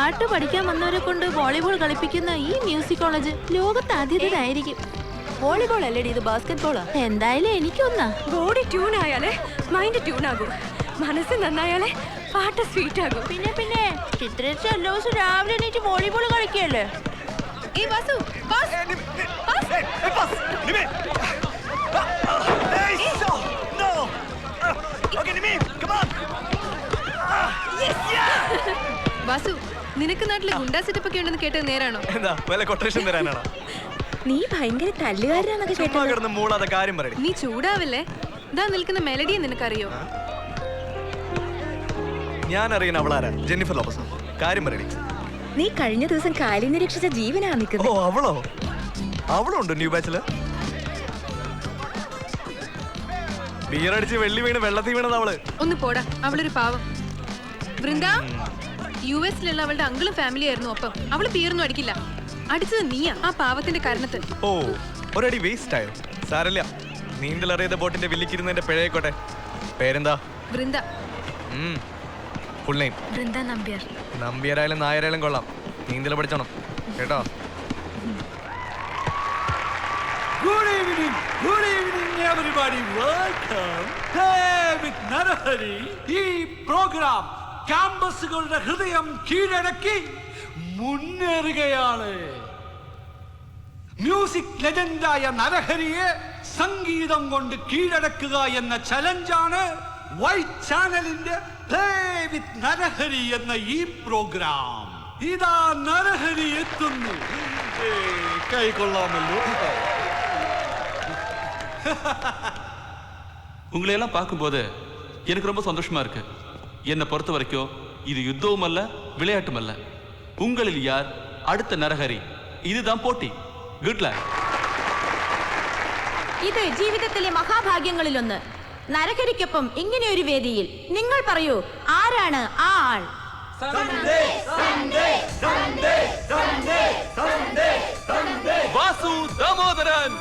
പാട്ട് പഠിക്കാൻ വന്നവരെ കൊണ്ട് വോളിബോൾ കളിപ്പിക്കുന്ന ഈ മ്യൂസിക് കോളേജ് ലോകത്ത് ആദ്യത്തേതായിരിക്കും. വോളിബോൾ അല്ലേടി, ഇത് ബാസ്കറ്റ് ബോളാ. എന്തായാലും എനിക്കൊന്നാ. ബോഡി ട്യൂൺ ആയാലേ മൈൻഡ് ട്യൂൺ ആകും, മനസ്സ് നന്നായാലേ പാട്ട് സ്വീറ്റ് ആകും. പിന്നെ ചിത്രേച്ചി എല്ലാ ദിവസവും രാവിലെ എണീറ്റ് വോളിബോൾ കളിക്കല്ലേ? ഈ വാസു, വാസു, നിനക്ക് നാട്ടില് ഗുണ്ടാ സെറ്റപ്പ് ഒക്കെ ഉണ്ടെന്ന് കേട്ടത് നേരാണോ? എന്താ വല്ല കൊട്ടേഷൻ തരാനാണോ? നീ ഭയങ്കര തല്ലുകാരനാന്നൊക്കെ കേട്ടത്. മൂളാതെ കാര്യം പറയടി. നീ ചൂടാവില്ലേ? ഇതാ നിൽക്കുന്ന മെലഡിയെ നിനക്കറിയോ? ഞാൻ അറിയുന്ന അവളാരാ? Jennifer Lopez. കാര്യം പറയടി. നീ കഴിഞ്ഞ ദിവസം കാലി നിരീക്ഷിച്ച ജീവനാ നിൽക്കുന്നത്. ഓ അവളോ? അവളുണ്ട് ന്യൂ ബാച്ചില്. ബിയറടിച്ച് വെള്ളി വീണ് വെള്ളത്തിൽ വീണത് അവള്. ഒന്ന് പോടാ, അവളൊരു പാവം. വൃന്ദ, യുഎസിലുള്ള അവളുടെ അങ്കിളും ഫാമിലി ആയിരുന്നു. ഒപ്പം അവള് ബിയറൊന്നും അടിക്കില്ല. അടിച്ചത് നീയാ, ആ പാവത്തിന്റെ കാരണത്തിൽ. ഓ ഒരടി വേസ്റ്റ് ആയോ? സാരല്ല, നീന്തലറിയാത്ത ബോട്ടിന്റെ വില്ലിക്കിരുന്നതിന്റെ പിഴയായിക്കോട്ടെ. പേരെന്താ? വൃന്ദ. Full name? വൃന്ദ നമ്പ്യാർ. നമ്പ്യാരായാലും നായരായാലും കൊള്ളാം, നീന്തൽ പഠിച്ചോണം കേട്ടോ. Good evening everybody. Welcome. Hey with Narahari. ഈ പ്രോഗ്രാം ക്യാമ്പസുകളുടെ ഹൃദയം കീഴടക്കി മുന്നേറുകയാണ്. മ്യൂസിക് ലെജൻഡായ നരഹരിയെ സംഗീതം കൊണ്ട് കീഴടക്കുക എന്ന ചലഞ്ചാണ് വൈറ്റ് ചാനലിന്റെ പ്ലേ വിത്ത് നരഹരി എന്ന ഈ പ്രോഗ്രാം. ഇതാ നരഹരി എത്തുന്നു. കൈകൊള്ളാമല്ലോ. உங்களையெல்லாம் பார்க்கும்போது எனக்கு ரொம்ப சந்தோஷமா இருக்கு. என்னை பொறுத்த வரைக்கும் இது யுத்தமும் அல்ல, விளையாட்டும் அல்ல. உங்களில் யார் அடுத்த நரஹரி? இதுதான் போட்டி. Good luck. ഇത് ജീവിതത്തിലെ മഹാഭാഗ്യങ്ങളിലൊന്ന്. നരഹരിക്കൊപ്പം ഇങ്ങനെ ഒരു വേദിയിൽ നിങ്ങൾ പറയൂ, ആരാണ് ആ ആൾ? Vasu Damodaran.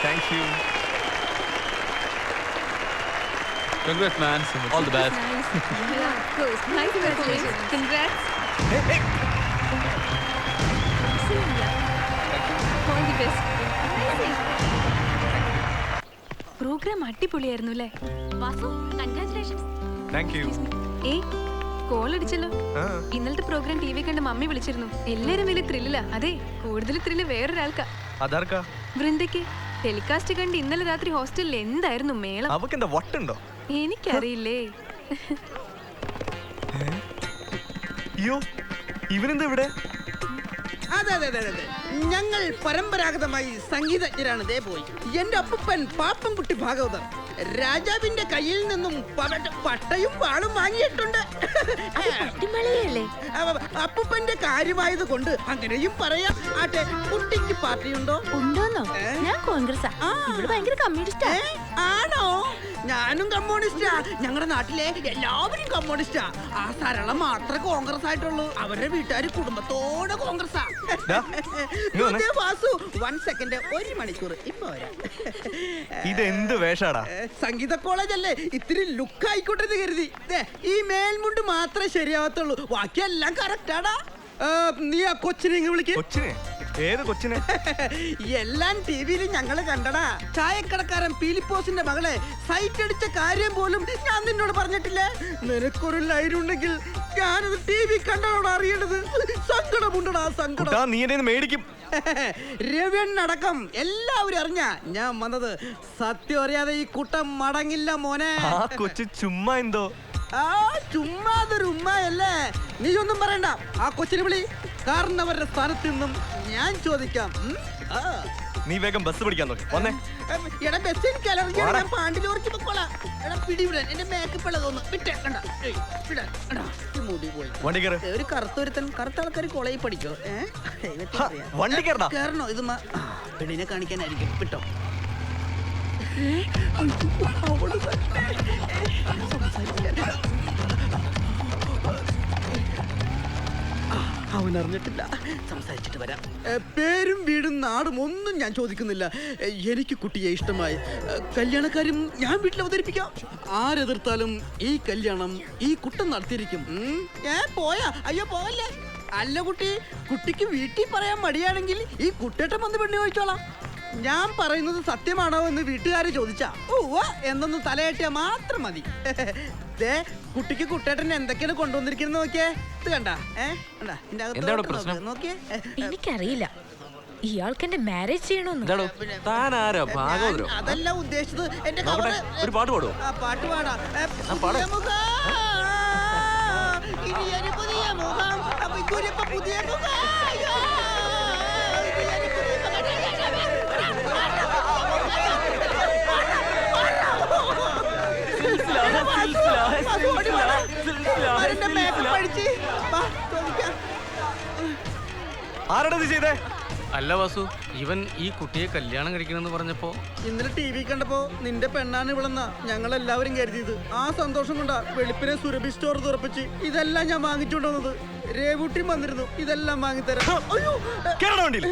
Thank you. Congrats man. All the best. Nice. Yeah, of course. Nice congratulations. Congrats. Hey. All the best. Program അടിപൊളിയായിരുന്നു അല്ലേ? Vasu, congratulations. Thank you. Call അടിച്ചല്ലോ. ആ. ഇന്നലത്തെ പ്രോഗ്രാം ടി വി കണ്ട് മമ്മി വിളിച്ചിരുന്നു. എല്ലാരും വലിയ ത്രില്ലിലാ. അതെ, കൂടുതൽ ത്രില്ല് വേറൊരാൾക്കാ. അതാർക്കാ? വൃന്ദയ്ക്ക് ടെലികാസ്റ്റ് കണ്ട് ഇന്നലെ രാത്രി ഹോസ്റ്റലിൽ എന്തായിരുന്നു മേളം. അവക്ക് എന്താ വട്ടുണ്ടോ? എനിക്കറിയില്ലേ. അയ്യോ, ഇവനെന്താ ഇവിടെ? അതെ അതെ അതെ അതെ, ഞങ്ങൾ പരമ്പരാഗതമായി സംഗീതജ്ഞരാണ്. ദേ പോയി എന്റെ അപ്പൂപ്പൻ പാപ്പൻകുട്ടി ഭാഗവതർ രാജാവിന്റെ കയ്യിൽ നിന്നും പട്ടയും വാളും വാങ്ങിയിട്ടുണ്ട്. അപ്പൂപ്പന്റെ കാര്യമായത് കൊണ്ട് അങ്ങനെയും പറയാം. ആട്ടെ, കുട്ടിക്ക് പാർട്ടിയുണ്ടോ? ഉണ്ടോന്നോ? ഞാൻ കോൺഗ്രസ് ഭയങ്കര കമ്മ്യൂണിസ്റ്റാ. ആണോ? ഞാനും കമ്മ്യൂണിസ്റ്റാ. ഞങ്ങളുടെ നാട്ടിലെ എല്ലാവരും കമ്മ്യൂണിസ്റ്റാ. ആ സരളം മാത്രമേ കോൺഗ്രസ് ആയിട്ടുള്ളൂ. അവരുടെ വീട്ടുകാർ കുടുംബത്തോടെ കോൺഗ്രസ്സാ. വാസു, 1 സെക്കൻഡ്, 1 മണിക്കൂർ ഇപ്പൊ വരാം. ഇതെന്ത് വേഷാടാ? സംഗീത കോളേജ് അല്ലേ, ഇത്തിരി ലുക്ക് ആയിക്കോട്ടെ എന്ന് കരുതി. ഈ മേൽമുണ്ട് മാത്രമേ ശരിയാവത്തുള്ളൂ, ബാക്കിയെല്ലാം കറക്റ്റാടാ. നീ ആ കൊച്ചിനെ ഇങ്ങ് വിളിക്കും. കൊച്ചിനെ? ഏത് കൊച്ചിനെ? എല്ലാം ടിവിയിൽ ഞങ്ങള് കണ്ടടാ. ചായക്കടക്കാരൻ പീലിപ്പോസിന്റെ മകളെ സൈറ്റ് അടിച്ച കാര്യം പോലും ഞാൻ നിന്നോട് പറഞ്ഞിട്ടില്ലേ? നിനക്കൊരു ലൈൻ ഉണ്ടെങ്കിൽ ഞാനത് ടി വി കണ്ടോട് അറിയേണ്ടത്. സങ്കടമുണ്ടടാ, സങ്കടം. നീ എന്നെ മേടിക്കും. രവിയണ്ണടക്കം എല്ലാവരും അറിഞ്ഞ ഞാൻ വന്നത്. സത്യം അറിയാതെ ഈ കൂട്ടം മടങ്ങില്ല മോനെ. ആ കൊച്ചു ചുമ്മാ എന്തോ. ആ ചുമ്മാതൊരു ഉമ്മയല്ലേ. നീ ഒന്നും പറയണ്ട, ആ കൊച്ചിനെ വിളി. കാരണം അവരുടെ സ്ഥാനത്ത് നിന്നും ഞാൻ ചോദിക്കാം. നീ വേഗം ബസ് പിടിക്കാൻ നോക്കി വന്നേ. എടാ, ബസ് എനിക്ക് അലർജിയാണ്. ഞാൻ പാണ്ടിലോറിച്ച് പൊക്കോളാം. എടാ, പിടിവിടാൻ എന്റെ മേക്കപ്പ് ഉള്ള തോന്നുന്നു. വിട്ടേ, കണ്ട മുടി പോയി. വണ്ടി കയറ്. ഒരു കറുത്തൊരുത്തൻ, കറുത്ത ആൾക്കാർ കോളേജിൽ പഠിക്കോ? വണ്ടി കയറണ. കയറണോ? ഇത് പെണ്ണിനെ കാണിക്കാനായിരിക്കും. വിട്ടോ. അവൻ അറിഞ്ഞിട്ടില്ല. സംസാരിച്ചിട്ട് വരാം. പേരും വീടും നാടും ഒന്നും ഞാൻ ചോദിക്കുന്നില്ല. എനിക്ക് കുട്ടിയെ ഇഷ്ടമായി. കല്യാണക്കാരും ഞാൻ വീട്ടിൽ അവതരിപ്പിക്കാം. ആരെതിർത്താലും ഈ കല്യാണം ഈ കുട്ടൻ നടത്തിയിരിക്കും. പോയാ? അയ്യോ പോവല്ലേ. അല്ല കുട്ടി, കുട്ടിക്ക് വീട്ടിൽ പറയാൻ മടിയാണെങ്കിൽ ഈ കുട്ടേട്ടൻ വന്ന് പെണ്ണു ചോദിച്ചോളാം. ഞാൻ പറയുന്നത് സത്യമാണോ എന്ന് വീട്ടുകാര് ചോദിച്ചാ എന്നൊന്ന് തലയാട്ടിയാ മാത്രം മതി. കുട്ടിക്ക് കുട്ടേട്ടൻ എന്തൊക്കെയാണ് കൊണ്ടുവന്നിരിക്കുന്നത് നോക്കിയേ. ഇത് കണ്ടാ? നോക്കിയേ. എനിക്കറിയില്ല ഇയാൾക്ക് എന്റെ മാരേജ് ചെയ്യണമെന്ന്. അതല്ല ഉദ്ദേശിച്ചത്. എന്റെ ഒരു പാട്ട് പാടുവോ? പാട്ട് പാടാ. പുതിയ മുഖം, പുതിയ മുഖം. ആരാടാ ഇത് ചെയ്തേ? അല്ല വാസു, ഇവൻ ഈ കുട്ടിയെ കല്യാണം കഴിക്കണമെന്ന് പറഞ്ഞപ്പോ ഇന്നലെ ടി വി കണ്ടപ്പോ നിന്റെ പെണ്ണാണ് ഇവളെന്നാ ഞങ്ങൾ എല്ലാവരും കരുതിയത്. ആ സന്തോഷം കൊണ്ടാ വെളുപ്പിനെ സുരഭി സ്റ്റോർ തുറപ്പിച്ച് ഇതെല്ലാം ഞാൻ വാങ്ങിച്ചുകൊണ്ടുവന്നത്. രേവൂട്ടിയും വന്നിരുന്നു, ഇതെല്ലാം വാങ്ങിത്തരാം. അയ്യോ, വണ്ടിയിൽ